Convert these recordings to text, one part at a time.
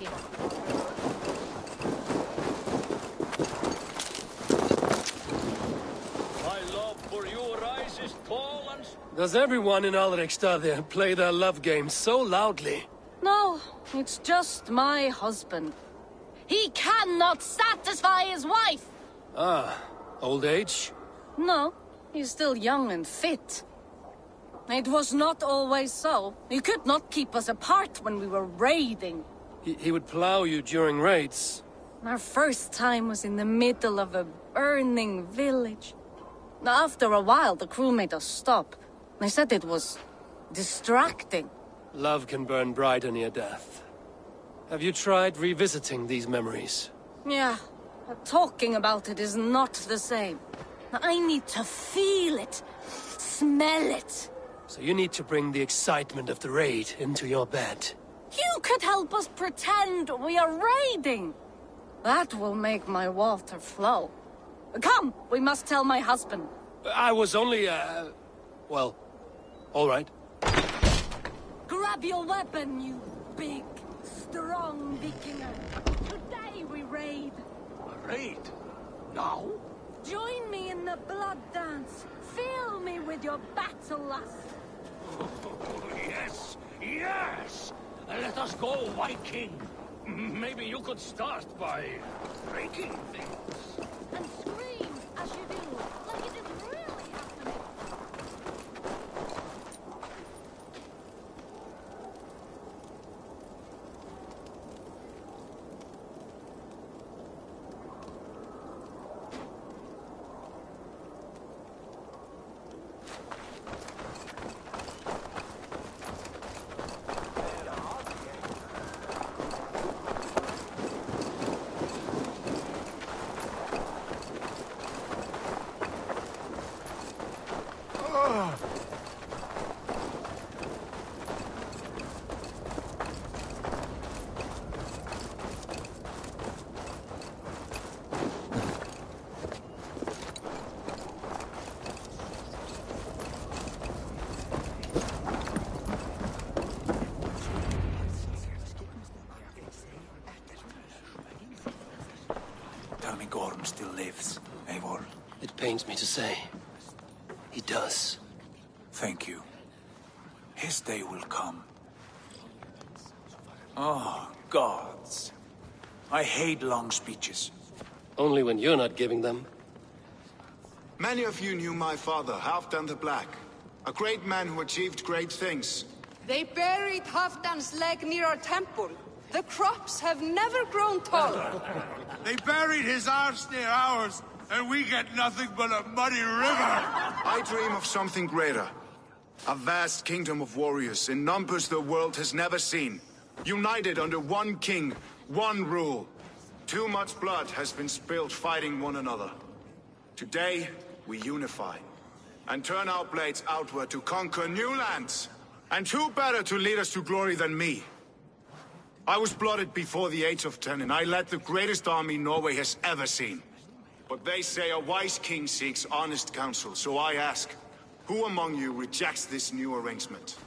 here. My love for you rises tall and... Does everyone in Alrekstad play their love game so loudly? No, it's just my husband. He cannot satisfy his wife! Ah, old age? No, he's still young and fit. It was not always so. He could not keep us apart when we were raiding. He would plow you during raids. Our first time was in the middle of a burning village. After a while, the crew made us stop. They said it was distracting. Love can burn brighter near death. Have you tried revisiting these memories? Yeah, but talking about it is not the same. I need to feel it, smell it. So you need to bring the excitement of the raid into your bed. You could help us pretend we are raiding. That will make my water flow. Come, we must tell my husband. I was only, well, all right. Grab your weapon, you big, strong Vikinger. Today we raid. A raid? Now? Join me in the blood dance. Fill me with your battle lust. Yes, yes! Let us go, White King. Maybe you could start by breaking things. And scream as you do, like it is really happening. Tell me Gorm still lives, Eivor. It pains me to say. He does. Thank you. His day will come. Oh, gods. I hate long speeches. Only when you're not giving them. Many of you knew my father, Halfdan the Black. A great man who achieved great things. They buried Halfdan's leg near our temple. The crops have never grown taller. They buried his arse near ours, and we get nothing but a muddy river! I dream of something greater. A vast kingdom of warriors in numbers the world has never seen. United under one king, one rule. Too much blood has been spilled fighting one another. Today, we unify. And turn our blades outward to conquer new lands. And who better to lead us to glory than me? I was blooded before the age of 10, and I led the greatest army Norway has ever seen. But they say a wise king seeks honest counsel, so I ask, who among you rejects this new arrangement?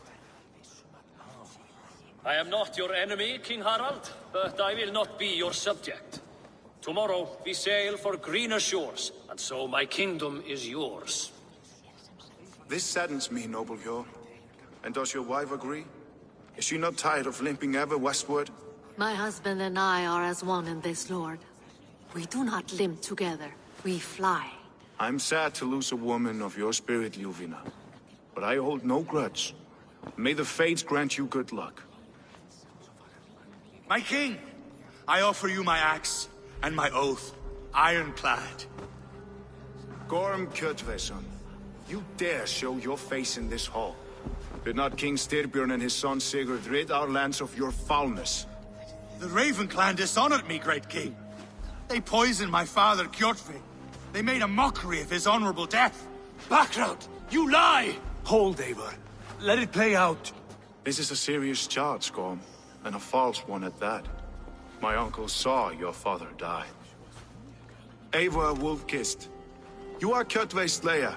I am not your enemy, King Harald, but I will not be your subject. Tomorrow we sail for greener shores, and so my kingdom is yours. This saddens me, noble Hjor. And does your wife agree? Is she not tired of limping ever westward? My husband and I are as one in this, Lord. We do not limp together, we fly. I'm sad to lose a woman of your spirit, Ljuvina. But I hold no grudge. May the fates grant you good luck. My king, I offer you my axe and my oath, ironclad. Gorm Kjotveson, you dare show your face in this hall. Did not King Styrbjörn and his son Sigurd rid our lands of your foulness? The Raven clan dishonored me, great king. They poisoned my father, Kjotve. They made a mockery of his honorable death. Background! You lie! Hold, Eivor. Let it play out. This is a serious charge, Gorm, and a false one at that. My uncle saw your father die. Eivor Wolf-Kissed, you are Kjotve's slayer.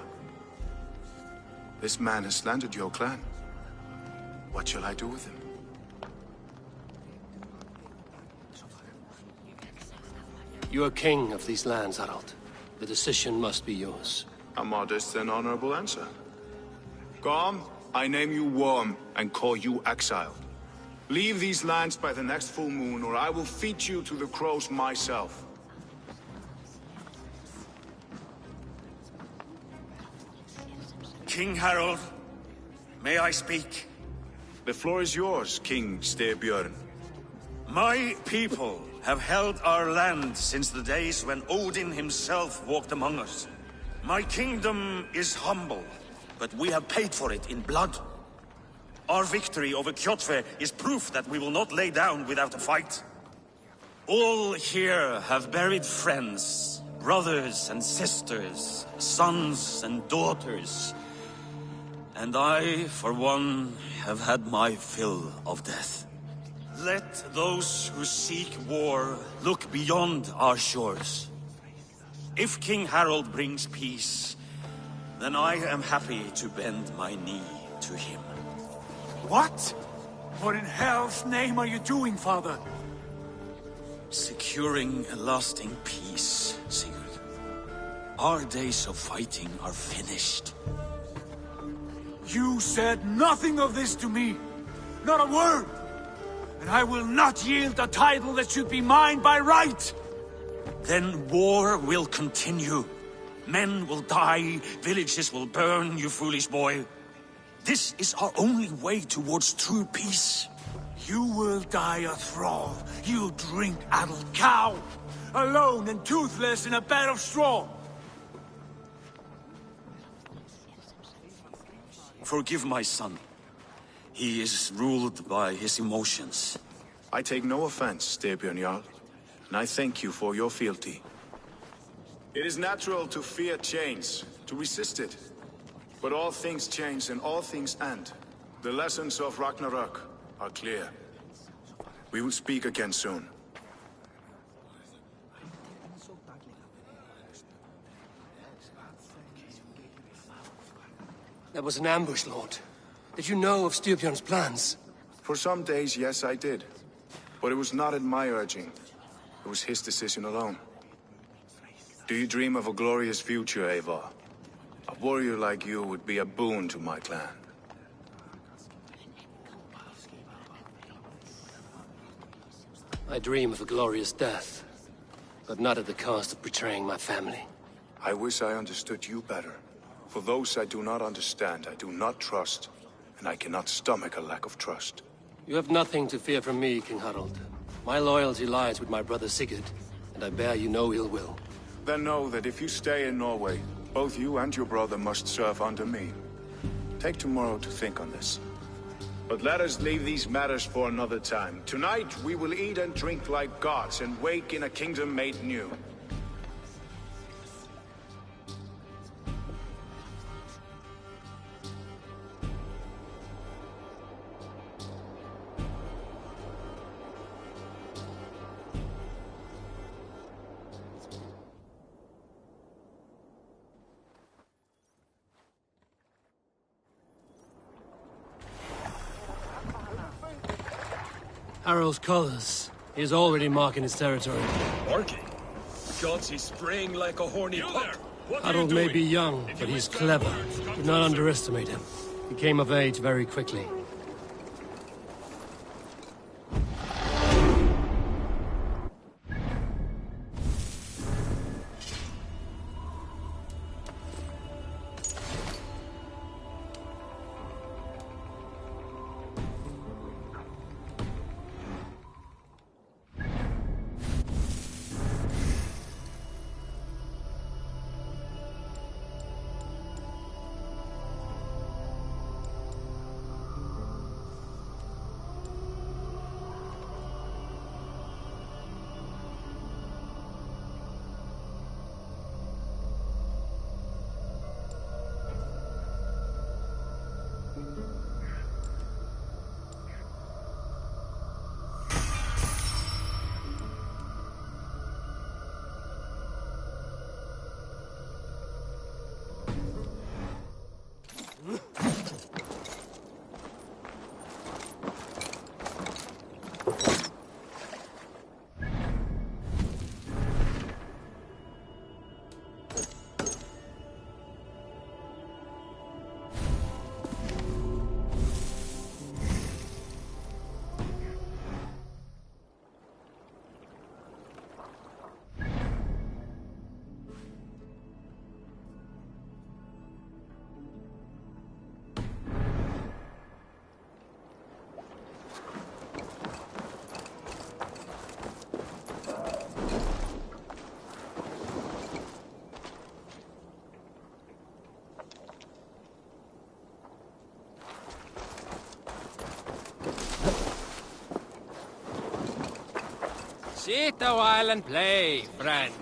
This man has slandered your clan. What shall I do with him? You are king of these lands, Harald. The decision must be yours. A modest and honorable answer. Gorm, I name you Worm and call you exiled. Leave these lands by the next full moon, or I will feed you to the crows myself. King Harold, may I speak? The floor is yours, King Styrbjörn. My people have held our land since the days when Odin himself walked among us. My kingdom is humble, but we have paid for it in blood. Our victory over Kjotve is proof that we will not lay down without a fight. All here have buried friends, brothers and sisters, sons and daughters. And I, for one, have had my fill of death. Let those who seek war look beyond our shores. If King Harold brings peace, then I am happy to bend my knee to him. What? What in hell's name are you doing, father? Securing a lasting peace, Sigurd. Our days of fighting are finished. You said nothing of this to me. Not a word. And I will not yield a title that should be mine by right. Then war will continue. Men will die, villages will burn, you foolish boy. This is our only way towards true peace. You will die a thrall. You drink-addled cow. Alone and toothless in a bed of straw. Forgive my son. He is ruled by his emotions. I take no offense, Styrbjörn Jarl, and I thank you for your fealty. It is natural to fear change, to resist it. But all things change and all things end. The lessons of Ragnarok are clear. We will speak again soon. That was an ambush, Lord. Did you know of Styrbjörn's plans? For some days, yes, I did. But it was not at my urging. It was his decision alone. Do you dream of a glorious future, Eivor? A warrior like you would be a boon to my clan. I dream of a glorious death, but not at the cost of betraying my family. I wish I understood you better. For those I do not understand, I do not trust, and I cannot stomach a lack of trust. You have nothing to fear from me, King Harald. My loyalty lies with my brother Sigurd, and I bear you no ill will. Then know that if you stay in Norway, both you and your brother must serve under me. Take tomorrow to think on this. But let us leave these matters for another time. Tonight, we will eat and drink like gods and wake in a kingdom made new. Harald's colors. He is already marking his territory. Marking? Gods, he's spraying like a horny pup. Harold may be young, but he's clever. Do not underestimate him. He came of age very quickly. Sit a while and play, friend.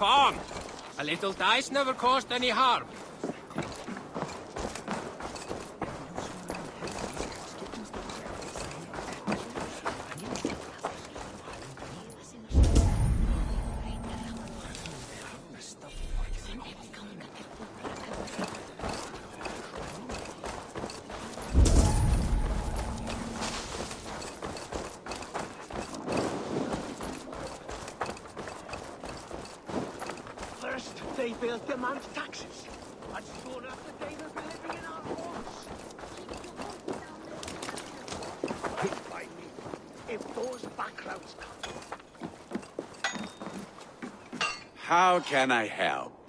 Come! A little dice never caused any harm. They will demand taxes. And soon after they will be living in our homes. Right by me. If those backgrounds come. How can I help?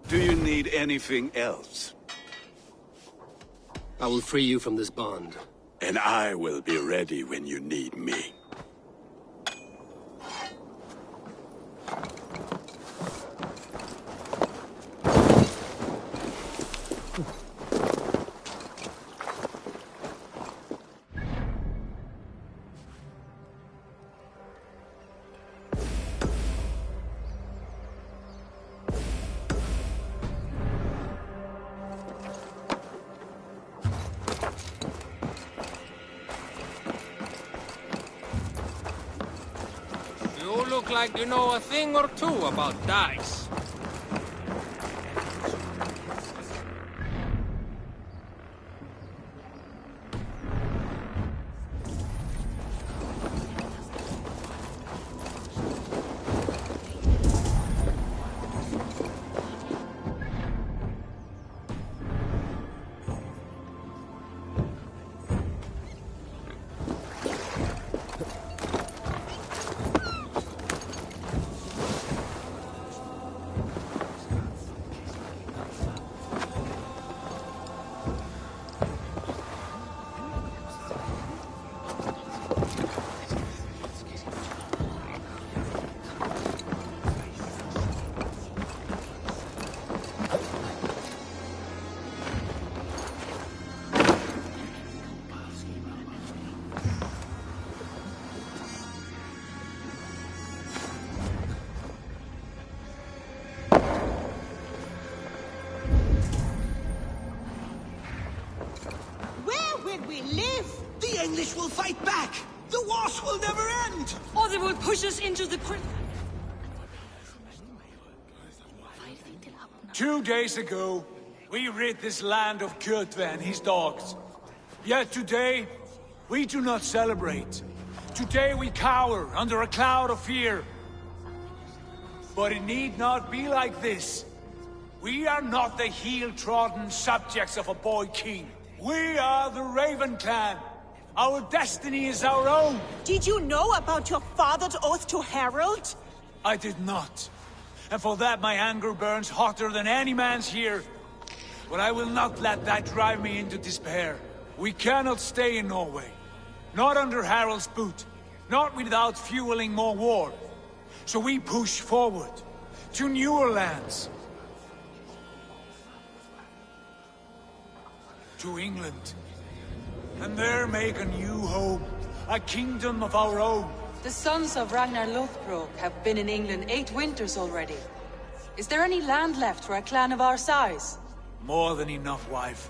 Do you need anything else? I will free you from this bond. And I will be ready when you need me. look like you know a thing or two about dice. We live! The English will fight back! The wars will never end! Or they will push us into the 2 days ago, we rid this land of Kjotve and his dogs. Yet today, we do not celebrate. Today we cower under a cloud of fear. But it need not be like this. We are not the heel-trodden subjects of a boy king. We are the Raven clan. Our destiny is our own. Did you know about your father's oath to Harold? I did not. And for that my anger burns hotter than any man's here. But I will not let that drive me into despair. We cannot stay in Norway. Not under Harold's boot. Not without fueling more war. So we push forward. To newer lands. To England. And there make a new home. A kingdom of our own. The sons of Ragnar Lothbrok have been in England 8 winters already. Is there any land left for a clan of our size? More than enough, wife.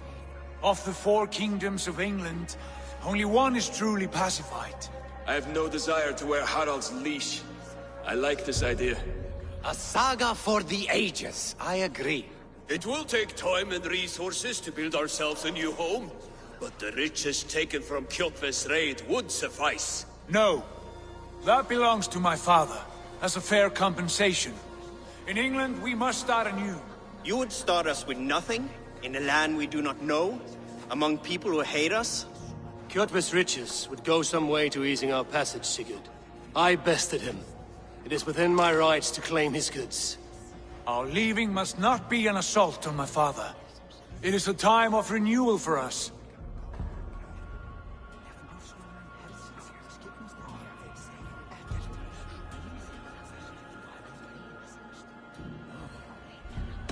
Of the 4 kingdoms of England, only one is truly pacified. I have no desire to wear Harald's leash. I like this idea. A saga for the ages, I agree. It will take time and resources to build ourselves a new home, but the riches taken from Kjotve's raid would suffice. No. That belongs to my father, as a fair compensation. In England, we must start anew. You would start us with nothing? In a land we do not know? Among people who hate us? Kjotve's riches would go some way to easing our passage, Sigurd. I bested him. It is within my rights to claim his goods. Our leaving must not be an assault on my father. It is a time of renewal for us.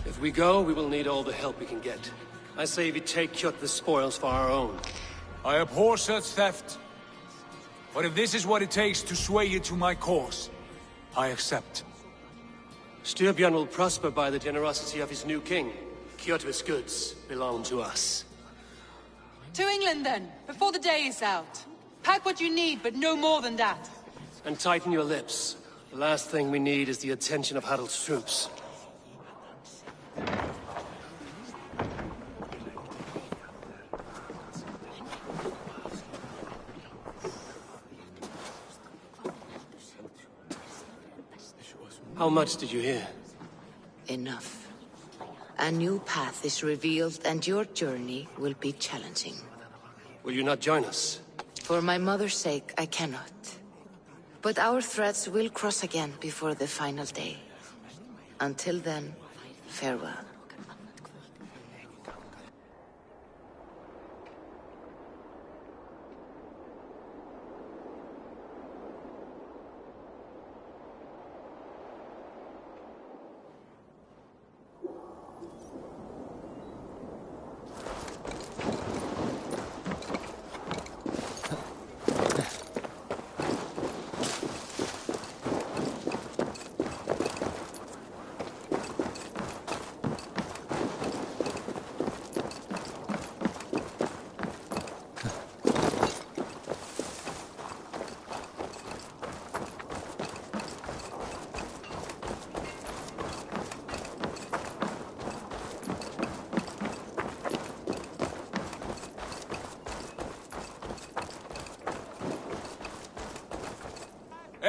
If we go, we will need all the help we can get. I say we take Kjotve's spoils for our own. I abhor such theft. But if this is what it takes to sway you to my cause, I accept. Styrbjörn will prosper by the generosity of his new king. Kjotve's goods belong to us. To England then, before the day is out. Pack what you need, but no more than that. And tighten your lips. The last thing we need is the attention of Harald's troops. How much did you hear? Enough. A new path is revealed, and your journey will be challenging. Will you not join us? For my mother's sake, I cannot. But our threads will cross again before the final day. Until then, farewell.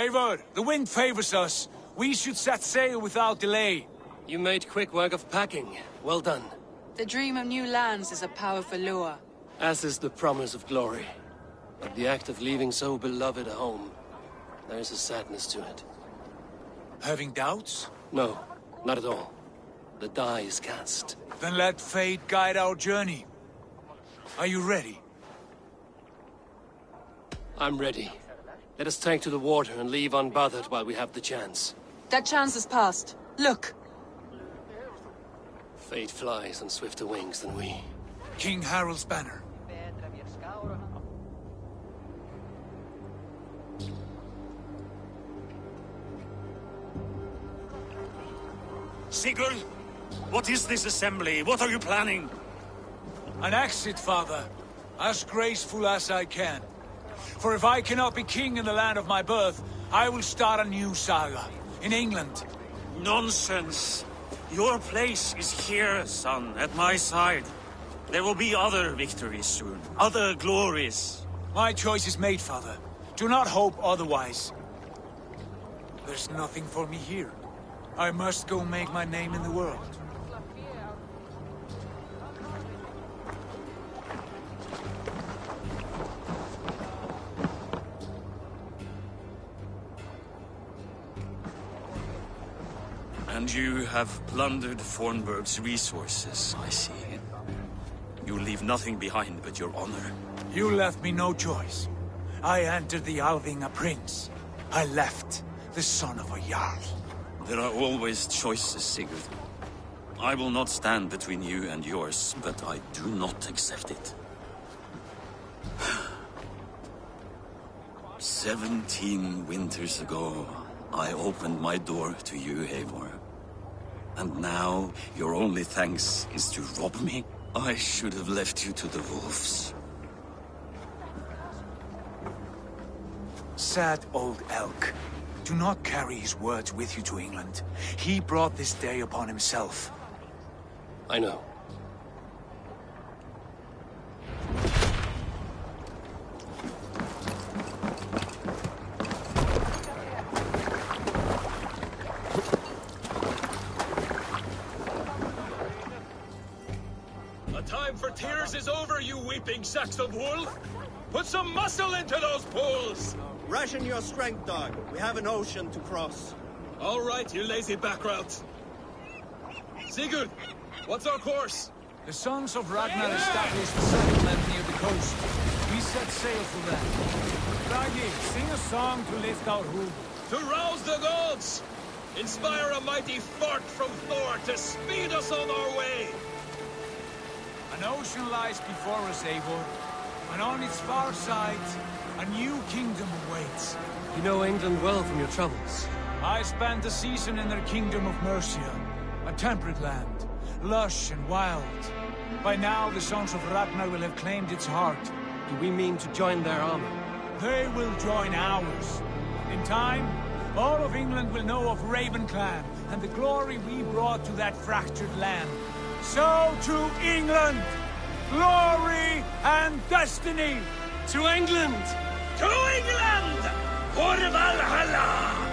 Eivor, the wind favors us. We should set sail without delay. You made quick work of packing. Well done. The dream of new lands is a powerful lure. As is the promise of glory. But the act of leaving so beloved a home, there is a sadness to it. Having doubts? No, not at all. The die is cast. Then let fate guide our journey. Are you ready? I'm ready. Let us take to the water and leave unbothered while we have the chance. That chance is past. Look! Fate flies on swifter wings than we. King Harald's banner. Sigurd! What is this assembly? What are you planning? An exit, father. As graceful as I can. For if I cannot be king in the land of my birth, I will start a new saga. In England. Nonsense! Your place is here, son, at my side. There will be other victories soon. Other glories. My choice is made, father. Do not hope otherwise. There's nothing for me here. I must go make my name in the world. And you have plundered Fornburg's resources, I see. You leave nothing behind but your honor. You left me no choice. I entered the Alving a prince. I left the son of a Jarl. There are always choices, Sigurd. I will not stand between you and yours, but I do not accept it. 17 winters ago, I opened my door to you, Eivor. And now, your only thanks is to rob me? I should have left you to the wolves. Sad old elk. Do not carry his words with you to England. He brought this day upon himself. I know. The time for tears is over, you weeping sacks of wool! Put some muscle into those pools! Ration your strength, dog. We have an ocean to cross. All right, you lazy backrout. Sigurd, what's our course? The sons of Ragnar established a settlement near the coast. We set sail for them. Raggi, sing a song to lift our hoof. To rouse the gods! Inspire a mighty fart from Thor to speed us on our way! An ocean lies before us, Eivor. And on its far side, a new kingdom awaits. You know England well from your travels. I spent a season in their kingdom of Mercia. A temperate land, lush and wild. By now, the sons of Ragnar will have claimed its heart. Do we mean to join their army? They will join ours. In time, all of England will know of Raven Clan and the glory we brought to that fractured land. So to England! Glory and destiny! To England! To England! For Valhalla!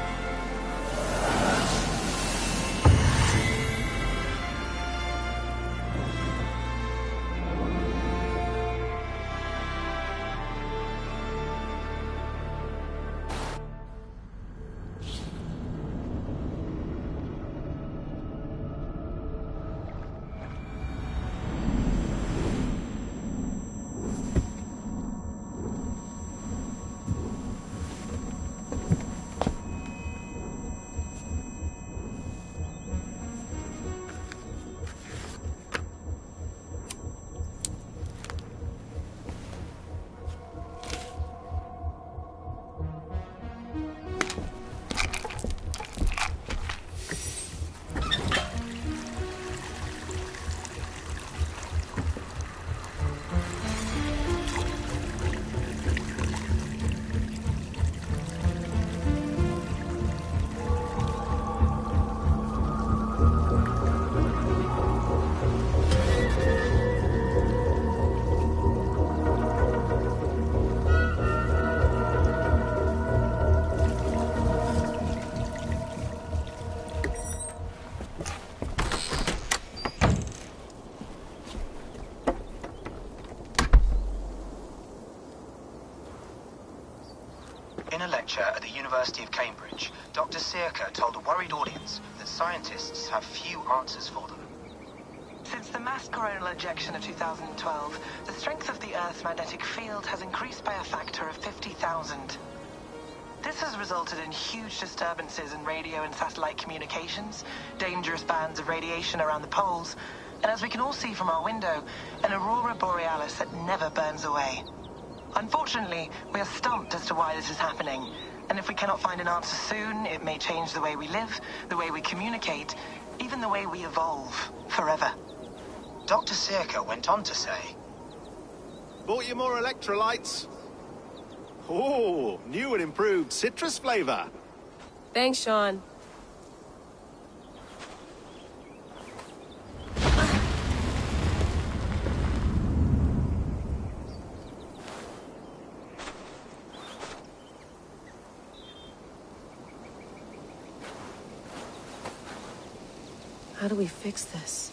In a lecture at the University of Cambridge, Dr. Circa told a worried audience that scientists have few answers for them. Since the mass coronal ejection of 2012, the strength of the Earth's magnetic field has increased by a factor of 50,000. This has resulted in huge disturbances in radio and satellite communications, dangerous bands of radiation around the poles, and as we can all see from our window, an aurora borealis that never burns away. Unfortunately, we are stumped as to why this is happening, and if we cannot find an answer soon, it may change the way we live, the way we communicate, even the way we evolve, forever. Dr. Circa went on to say, "Bought you more electrolytes? Oh, new and improved citrus flavor." Thanks, Sean. How do we fix this?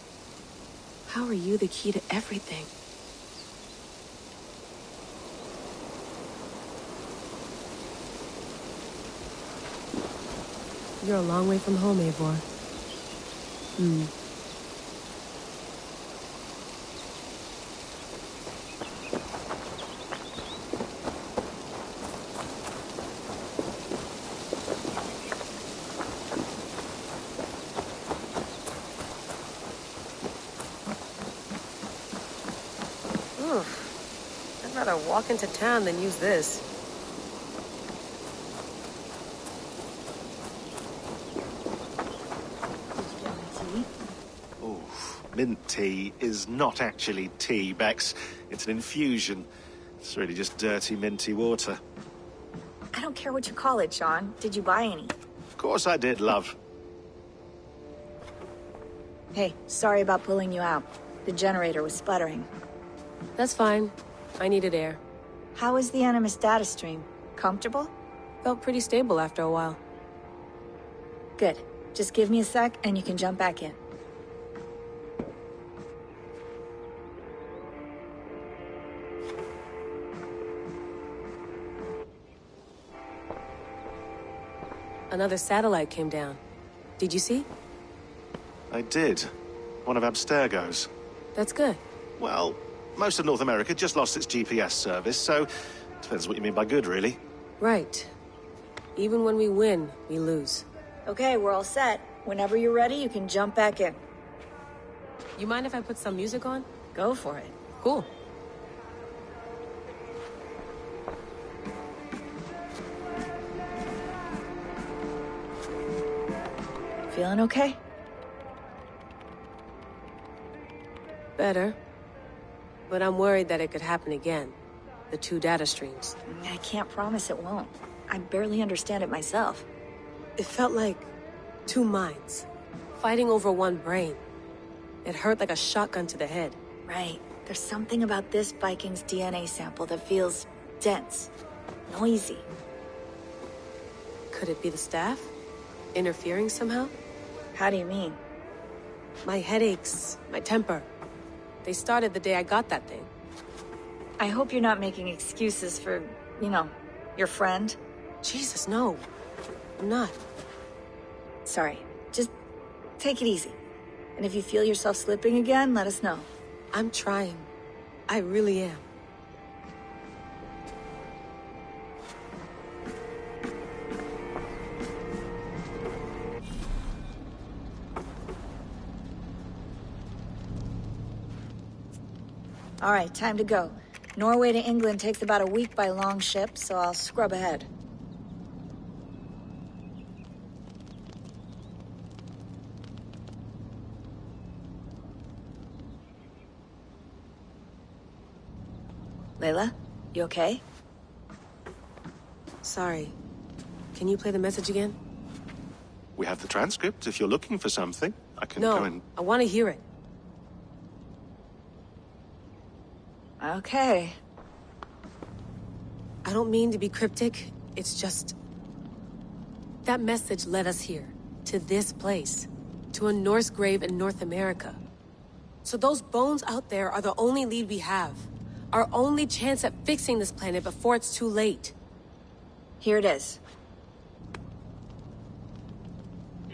How are you the key to everything? You're a long way from home, Eivor. I'd rather walk into town than use this. Mint tea is not actually tea, Bex. It's an infusion. It's really just dirty, minty water. I don't care what you call it, Sean. Did you buy any? Of course I did, love. Hey, sorry about pulling you out. The generator was sputtering. That's fine. I needed air. How was the Animus data stream? Comfortable? Felt pretty stable after a while. Good. Just give me a sec and you can jump back in. Another satellite came down. Did you see? I did. One of Abstergo's. That's good. Well, most of North America just lost its GPS service, so depends what you mean by good, really. Right. Even when we win, we lose. Okay, we're all set. Whenever you're ready, you can jump back in. You mind if I put some music on? Go for it. Cool. Feeling okay? Better. But I'm worried that it could happen again. The two data streams. I can't promise it won't. I barely understand it myself. It felt like two minds, fighting over one brain. It hurt like a shotgun to the head. Right. There's something about this Viking's DNA sample that feels dense, noisy. Could it be the staff? Interfering somehow? How do you mean? My headaches, my temper. They started the day I got that thing. I hope you're not making excuses for, you know, your friend. Jesus, no. I'm not. Sorry. Just take it easy. And if you feel yourself slipping again, let us know. I'm trying. I really am. All right, time to go. Norway to England takes about a week by long ship, so I'll scrub ahead. Layla, you okay? Sorry. Can you play the message again? We have the transcript. If you're looking for something, I can go and... I want to hear it. Okay. I don't mean to be cryptic. It's just... that message led us here. To this place. To a Norse grave in North America. So those bones out there are the only lead we have. Our only chance at fixing this planet before it's too late. Here it is.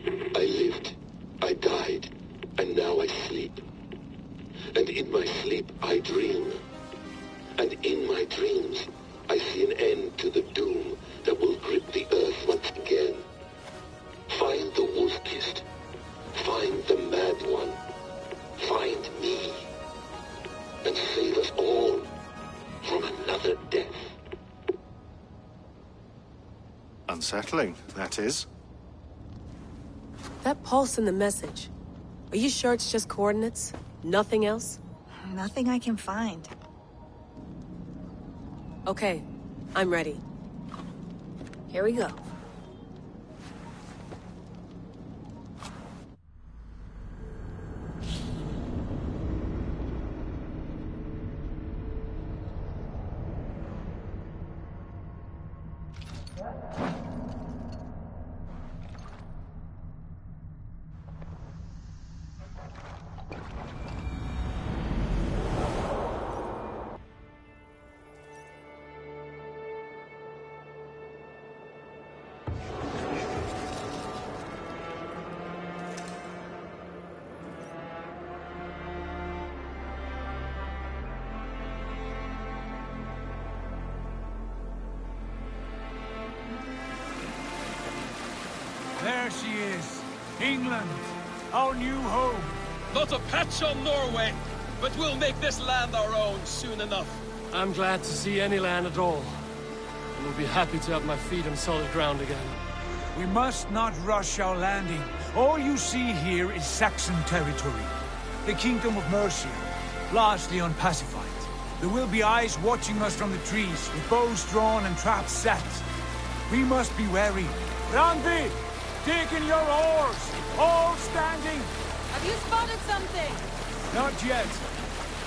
I lived, I died, and now I sleep. And in my sleep I dream. And in my dreams I see an end to the doom that will grip the earth once again. Find the wolf-kissed. Find the mad one. Find me. And save us all from another death. Unsettling, that is. That pulse in the message. Are you sure it's just coordinates? Nothing else? Nothing I can find. Okay, I'm ready. Here we go. There she is. England, our new home. Not a patch on Norway, but we'll make this land our own soon enough. I'm glad to see any land at all. And will be happy to have my feet on solid ground again. We must not rush our landing. All you see here is Saxon territory. The Kingdom of Mercia, largely unpacified. There will be eyes watching us from the trees, with bows drawn and traps set. We must be wary. Randi! Dig in your oars! All standing! Have you spotted something? Not yet.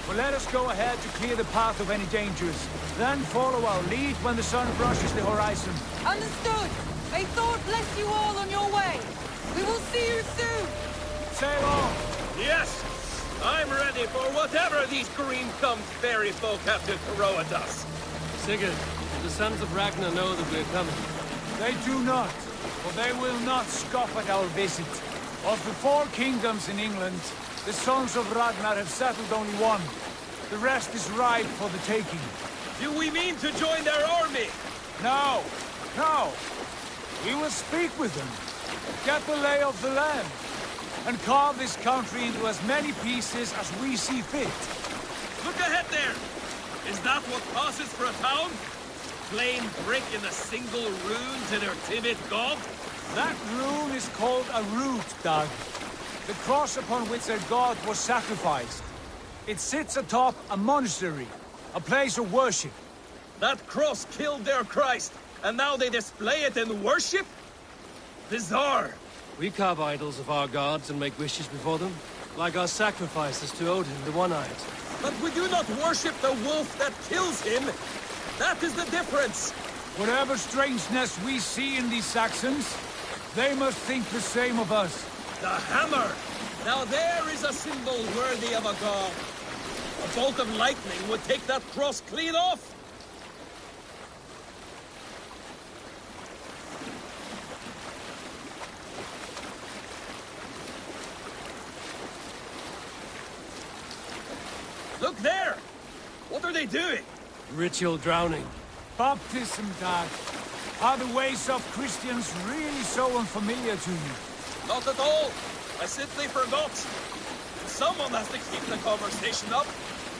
But let us go ahead to clear the path of any dangers. Then follow our lead when the sun brushes the horizon. Understood! May Thor bless you all on your way! We will see you soon! Sail on! Yes! I'm ready for whatever these green-thumbed fairy folk have to throw at us. Sigurd, the sons of Ragnar know that we're coming. They do not. For they will not scoff at our visit. Of the 4 kingdoms in England, the sons of Ragnar have settled only one. The rest is ripe for the taking. Do we mean to join their army? No, no. We will speak with them, get the lay of the land, and carve this country into as many pieces as we see fit. Look ahead there! Is that what passes for a town? Plain brick in a single rune to their timid god? That rune is called a root, Doug. The cross upon which their god was sacrificed. It sits atop a monastery, a place of worship. That cross killed their Christ, and now they display it in worship? Bizarre. We carve idols of our gods and make wishes before them, like our sacrifices to Odin, the One-Eyed. But we do not worship the wolf that kills him. That is the difference. Whatever strangeness we see in these Saxons, they must think the same of us. The hammer! Now there is a symbol worthy of a god. A bolt of lightning would take that cross clean off. Look there! What are they doing? Ritual drowning. Baptism, Dad. Are the ways of Christians really so unfamiliar to you? Not at all. I simply forgot. Someone has to keep the conversation up.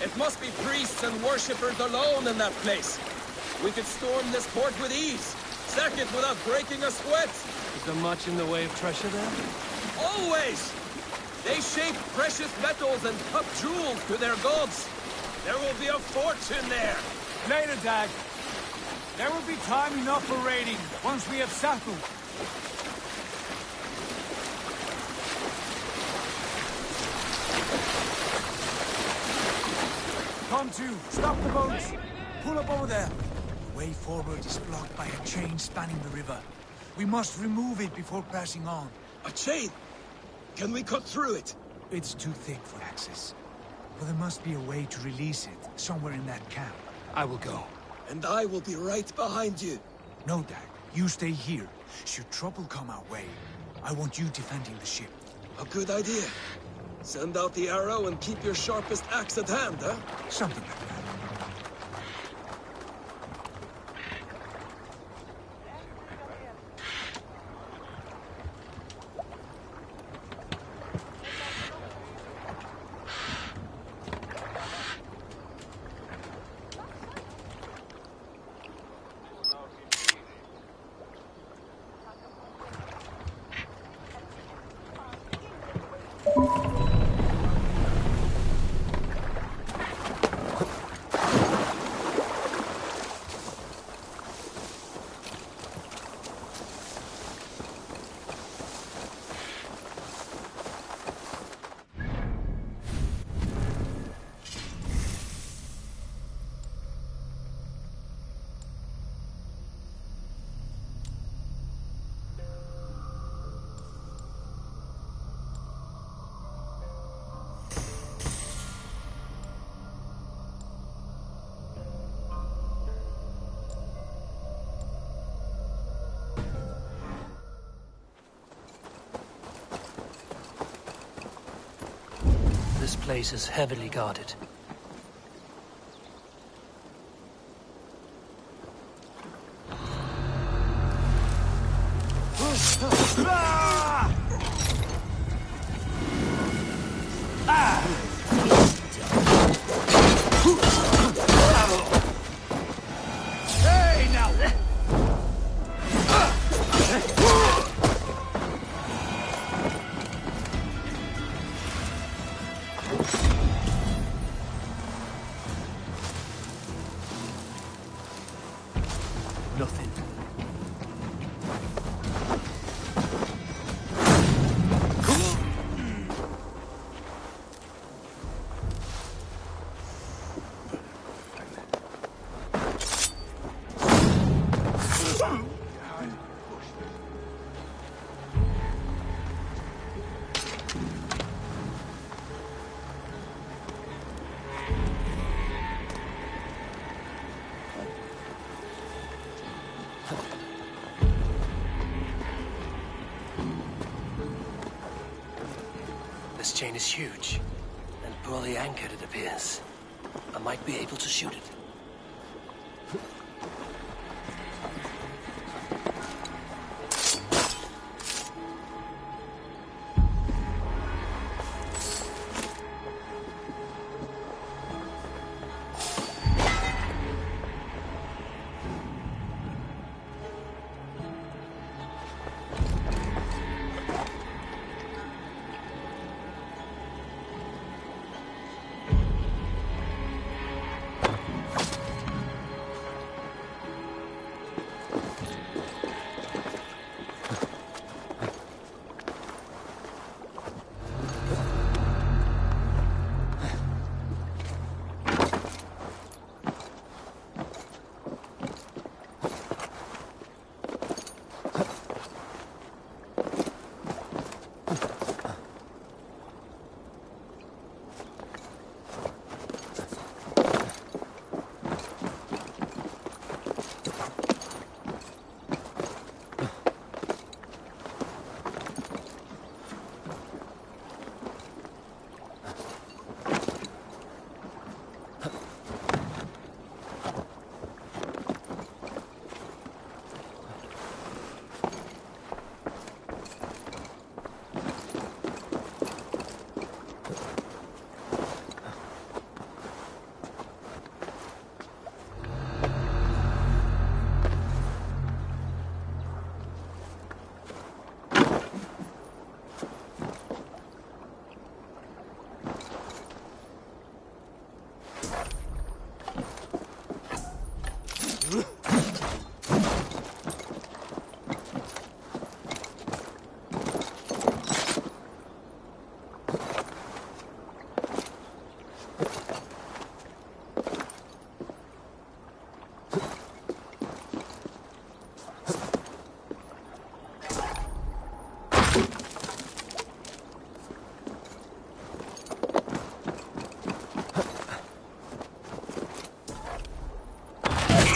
It must be priests and worshippers alone in that place. We could storm this port with ease. Sack it without breaking a sweat. Is there much in the way of treasure there? Always! They shape precious metals and cut jewels to their gods. There will be a fortune there. Later, Dad. There will be time enough for raiding, once we have settled. Come to, stop the boats. Pull up over there. The way forward is blocked by a chain spanning the river. We must remove it before pressing on. A chain? Can we cut through it? It's too thick for access. But there must be a way to release it, somewhere in that camp. I will go. And I will be right behind you. No, Dag. You stay here. Should trouble come our way, I want you defending the ship. A good idea. Send out the arrow and keep your sharpest axe at hand, huh? Something like that. This place is heavily guarded. Hey, now! Nothing. This chain is huge, and poorly anchored, it appears. I might be able to shoot it.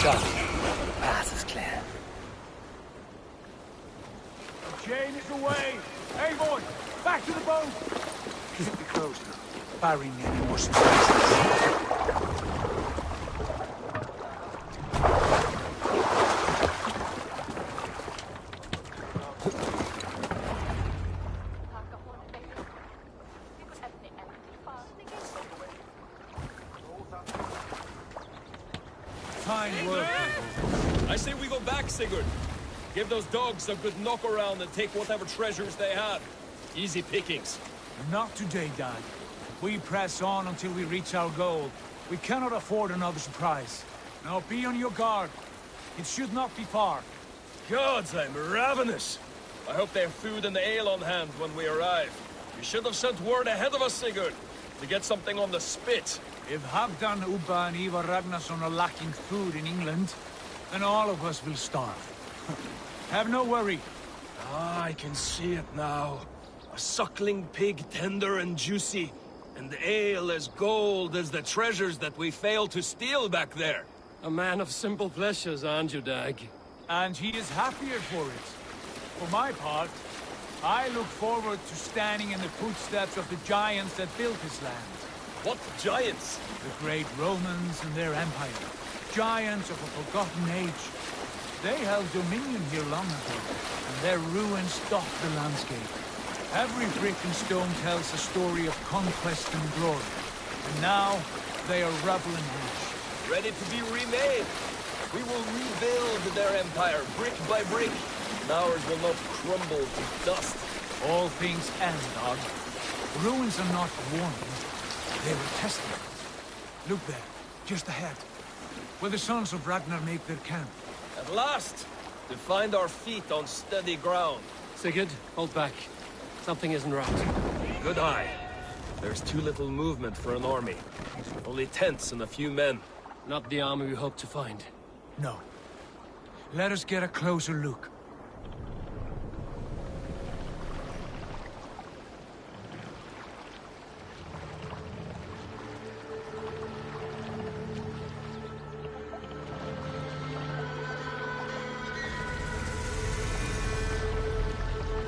Done. The path is clear. Back to the boat! Keep it close now, barring any more surprises. Fine work, people. I say we go back, Sigurd. Give those dogs a good knock around and take whatever treasures they have. Easy pickings. Not today, Dad. We press on until we reach our goal. We cannot afford another surprise. Now be on your guard. It should not be far. Gods, I'm ravenous. I hope they have food and ale on hand when we arrive. You should have sent word ahead of us, Sigurd, to get something on the spit. If Halfdan, Ubba and Ivar Ragnarsson are lacking food in England, then all of us will starve. Have no worry. Ah, I can see it now. A suckling pig, tender and juicy, and the ale as gold as the treasures that we failed to steal back there. A man of simple pleasures, aren't you, Dag? And he is happier for it. For my part, I look forward to standing in the footsteps of the giants that built this land. What giants? The great Romans and their empire. Giants of a forgotten age. They held dominion here long ago, and their ruins dot the landscape. Every brick and stone tells a story of conquest and glory. And now, they are rubble and ash. Ready to be remade. We will rebuild their empire, brick by brick. And ours will not crumble to dust. All things end, Dog. Ruins are not warning. They were testament. Look there, just ahead. Where the sons of Ragnar make their camp. At last! To find our feet on steady ground. Sigurd, hold back. Something isn't right. Good eye. There's too little movement for an army. Only tents and a few men. Not the army we hoped to find. No. Let us get a closer look.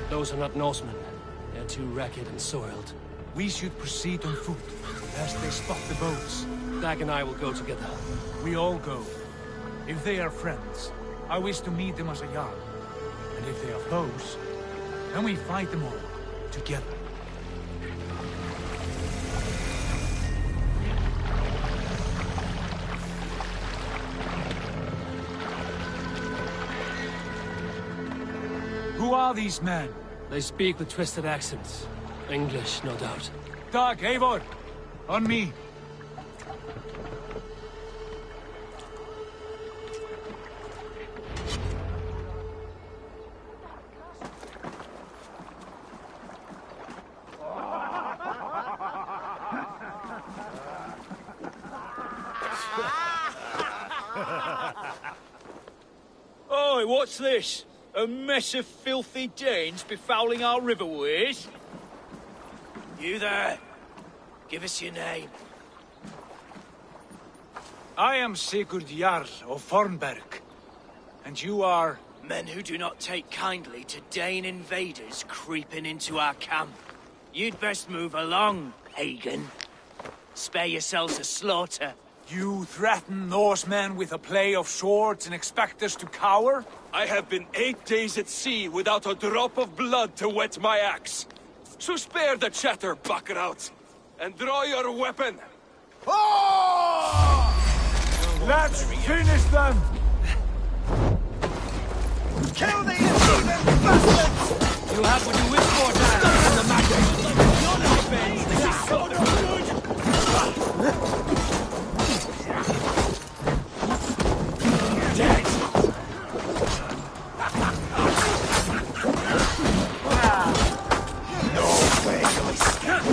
Those are not Norsemen. They're too ragged and soiled. We should proceed on foot, lest they spot the boats. Dag and I will go together. We all go. If they are friends, I wish to meet them as a Jarl. And if they are foes, then we fight them all, together. Who are these men? They speak with twisted accents. English, no doubt. Dag, Eivor! On me! Oi, what's this? A mess of filthy Danes befouling our riverways? You there. Give us your name. I am Sigurd Jarl of Fornberg. And you are... Men who do not take kindly to Dane invaders creeping into our camp. You'd best move along, pagan. Spare yourselves a slaughter. You threaten Norsemen with a play of swords and expect us to cower? I have been 8 days at sea without a drop of blood to wet my axe. So spare the chatter, buckerouts, and draw your weapon. Oh! Let's finish them! Kill the impudent bastards! You have what you wish for, Dan. Stop in the maggot! None of the bends, this is so good! Dead! No way you'll escape!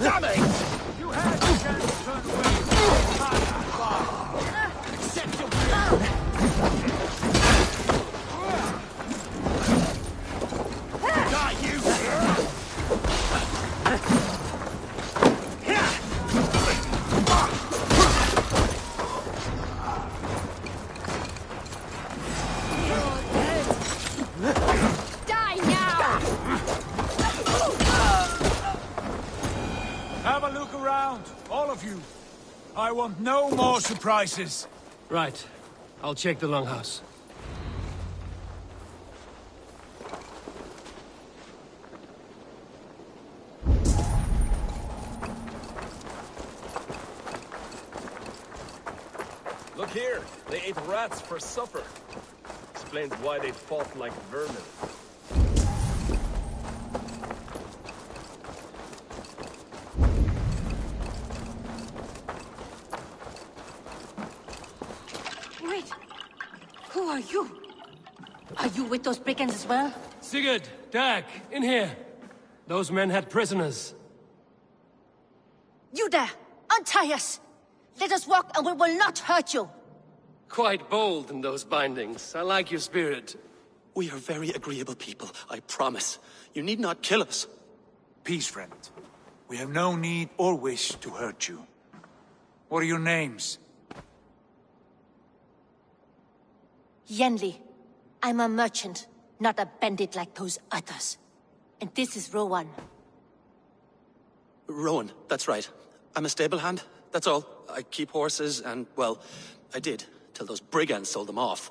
Damn it! You had the chance to turn away. Accept your Die, you! Die now! Have a look around, all of you. I want no more surprises. Right. I'll check the longhouse. Look here, they ate rats for supper. Explains why they fought like vermin. Wait. Who are you? Are you with those brigands as well? Sigurd, Dag, in here. Those men had prisoners. You there! Untie us! Let us walk and we will not hurt you! Quite bold in those bindings. I like your spirit. We are very agreeable people, I promise. You need not kill us. Peace, friend. We have no need or wish to hurt you. What are your names? Yenli. I'm a merchant, not a bandit like those others. And this is Rowan. Rowan, that's right. I'm a stable hand, that's all. I keep horses and, well, I did, till those brigands sold them off.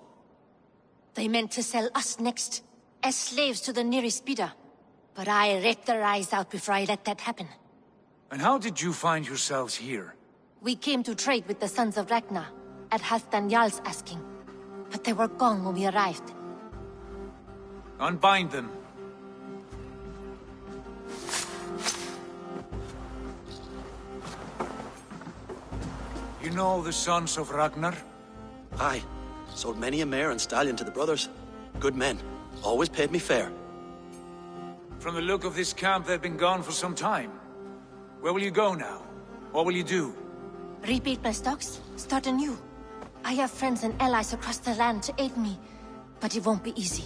They meant to sell us next, as slaves to the nearest bidder. But I ripped their eyes out before I let that happen. And how did you find yourselves here? We came to trade with the Sons of Ragnar, at Halfdan Jarl's asking. But they were gone when we arrived. Unbind them. You know the Sons of Ragnar? Aye. Sold many a mare and stallion to the brothers. Good men. Always paid me fair. From the look of this camp, they've been gone for some time. Where will you go now? What will you do? Rebuild my stocks, start anew. I have friends and allies across the land to aid me, but it won't be easy.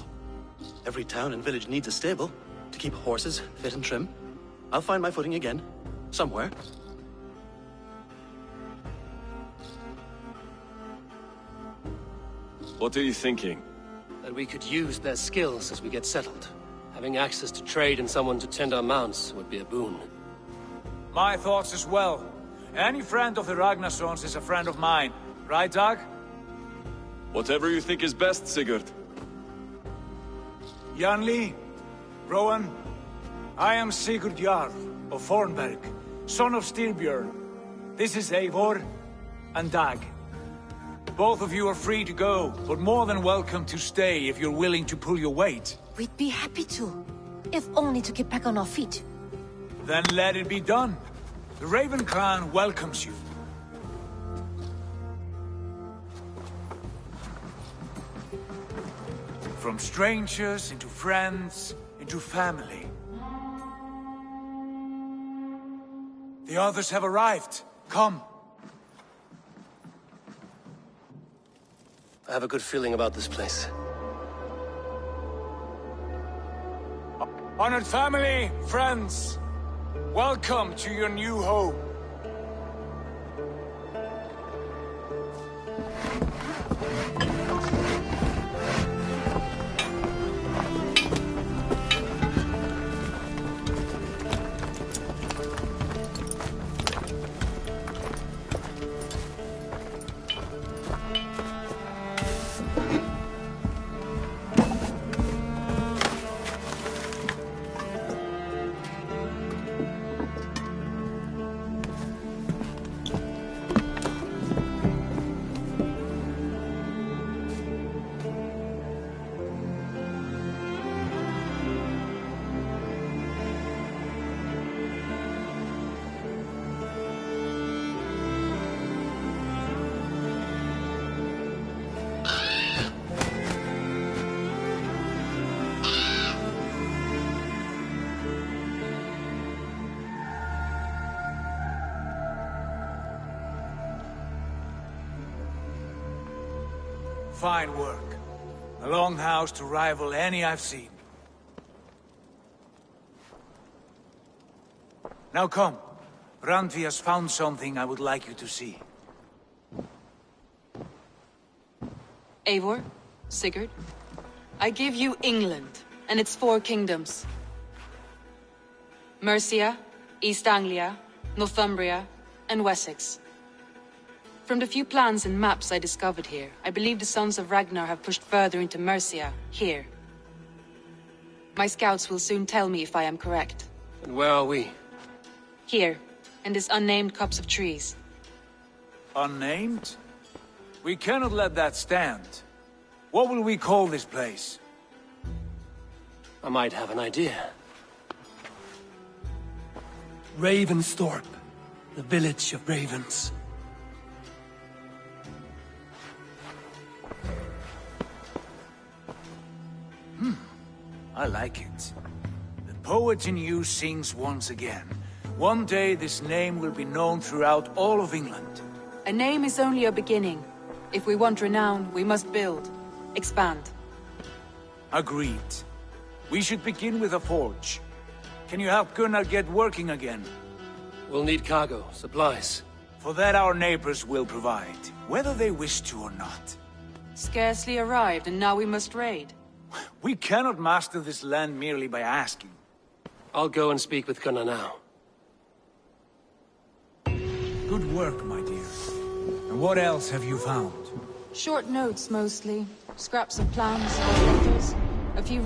Every town and village needs a stable to keep horses fit and trim. I'll find my footing again. Somewhere. What are you thinking? That we could use their skills as we get settled. Having access to trade and someone to tend our mounts would be a boon. My thoughts as well. Any friend of the Ragnarsons is a friend of mine. Right, Dag? Whatever you think is best, Sigurd. Janli, Rowan, I am Sigurd Jarl of Fornberg, son of Styrbjörn. This is Eivor and Dag. Both of you are free to go, but more than welcome to stay if you're willing to pull your weight. We'd be happy to, if only to get back on our feet. Then let it be done. The Raven clan welcomes you. From strangers, into friends, into family. The others have arrived. Come. I have a good feeling about this place. Honored family, friends, welcome to your new home. Fine work. A longhouse to rival any I've seen. Now come. Randvi has found something I would like you to see. Eivor, Sigurd, I give you England and its 4 kingdoms. Mercia, East Anglia, Northumbria, and Wessex. From the few plans and maps I discovered here, I believe the Sons of Ragnar have pushed further into Mercia, here. My scouts will soon tell me if I am correct. And where are we? Here, in this unnamed copse of trees. Unnamed? We cannot let that stand. What will we call this place? I might have an idea. Ravensthorpe, the village of ravens. I like it. The poet in you sings once again. One day this name will be known throughout all of England. A name is only a beginning. If we want renown, we must build. Expand. Agreed. We should begin with a forge. Can you help Gunnar get working again? We'll need cargo, supplies. For that our neighbors will provide, whether they wish to or not. Scarcely arrived, and now we must raid. We cannot master this land merely by asking. I'll go and speak with Gunnar now. Good work, my dear. And what else have you found? Short notes, mostly. Scraps of plans, letters, a few